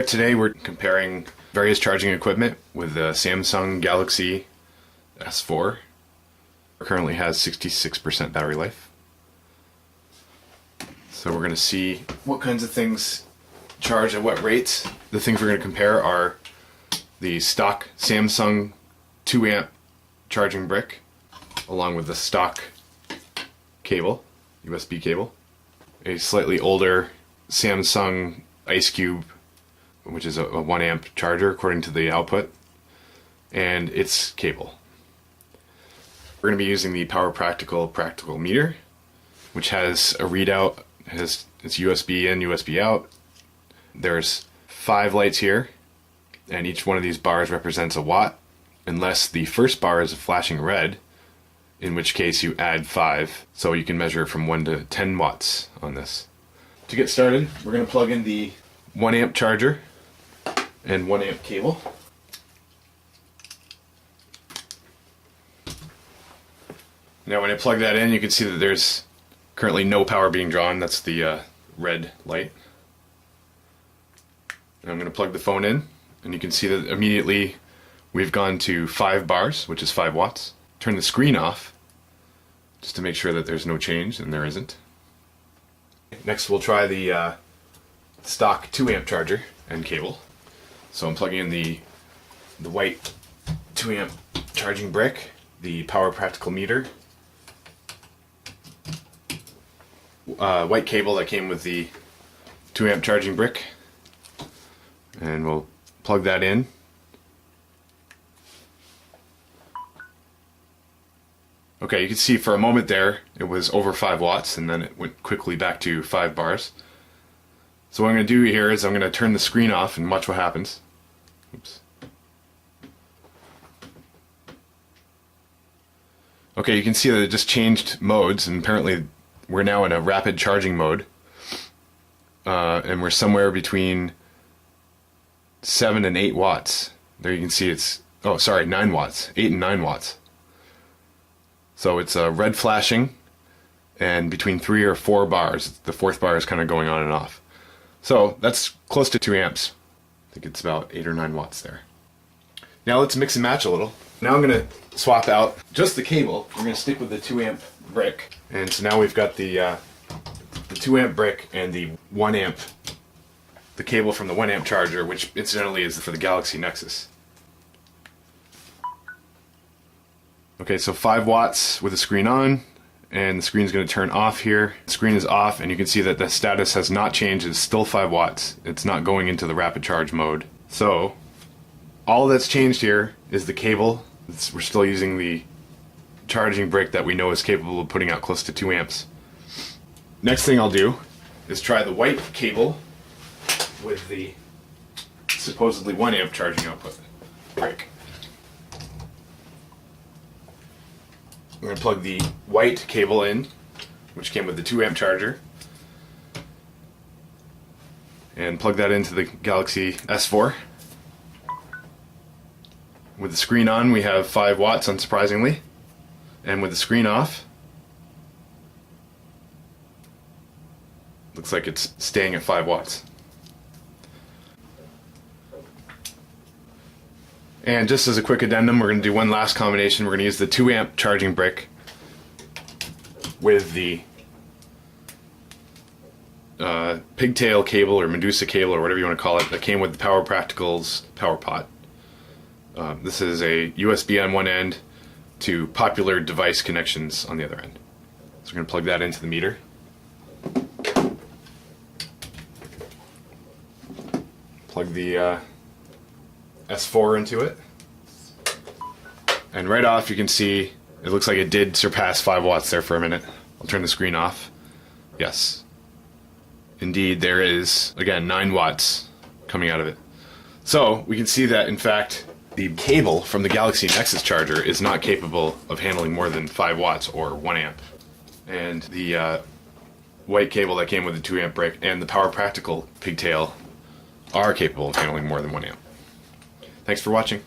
Today we're comparing various charging equipment with the Samsung Galaxy S4. It currently has 66% battery life. So we're going to see what kinds of things charge at what rates. The things we're going to compare are the stock Samsung 2 amp charging brick along with the stock cable, USB cable, a slightly older Samsung Ice Cube, which is a 1 amp charger according to the output, and its cable. We're going to be using the Power Practical meter, which has a readout. It's USB in, USB out. There's 5 lights here, and each one of these bars represents a watt, unless the first bar is flashing red, in which case you add 5, so you can measure from 1 to 10 watts on this. To get started, we're going to plug in the 1 amp charger and 1 amp cable. Now when I plug that in, you can see that there's currently no power being drawn. That's the red light. And I'm going to plug the phone in, and you can see that immediately we've gone to 5 bars, which is 5 watts. Turn the screen off, just to make sure that there's no change, and there isn't. Next we'll try the stock 2 amp charger and cable. So I'm plugging in the white 2 amp charging brick, the Power Practical meter, white cable that came with the 2 amp charging brick, and we'll plug that in. Okay, you can see for a moment there it was over 5 watts, and then it went quickly back to 5 bars. So what I'm going to do here is I'm going to turn the screen off and watch what happens. Oops. Okay, you can see that it just changed modes, and apparently we're now in a rapid charging mode. And we're somewhere between 7 and 8 watts. There you can see it's, 9 watts. 8 and 9 watts. So it's red flashing, and between 3 or 4 bars. The 4th bar is kind of going on and off. So that's close to 2 amps. I think it's about 8 or 9 watts there. Now let's mix and match a little. Now I'm going to swap out just the cable. We're going to stick with the 2 amp brick. And so now we've got the 2 amp brick and the 1 amp, the cable from the 1 amp charger, which incidentally is for the Galaxy Nexus. Okay, so 5 watts with the screen on, and the screen is going to turn off here. The screen is off, and you can see that the status has not changed. It's still 5 watts. It's not going into the rapid charge mode. So all that's changed here is the cable. We're still using the charging brick that we know is capable of putting out close to 2 amps. Next thing I'll do is try the white cable with the supposedly 1 amp charging output brick. I'm going to plug the white cable in, which came with the 2 amp charger, and plug that into the Galaxy S4. With the screen on, we have 5 watts, unsurprisingly, and with the screen off, looks like it's staying at 5 watts. And just as a quick addendum, we're going to do one last combination. We're going to use the 2 amp charging brick with the pigtail cable or Medusa cable or whatever you want to call it that came with the Power Practical's power pot. This is a USB on one end to popular device connections on the other end. So we're going to plug that into the meter. Plug the S4 into it, and right off you can see it looks like it did surpass 5 watts there for a minute. I'll turn the screen off. Yes, indeed there is, again, 9 watts coming out of it. So we can see that in fact the cable from the Galaxy Nexus charger is not capable of handling more than 5 watts or 1 amp. And the white cable that came with the 2 amp brick and the Power Practical pigtail are capable of handling more than 1 amp. Thanks for watching.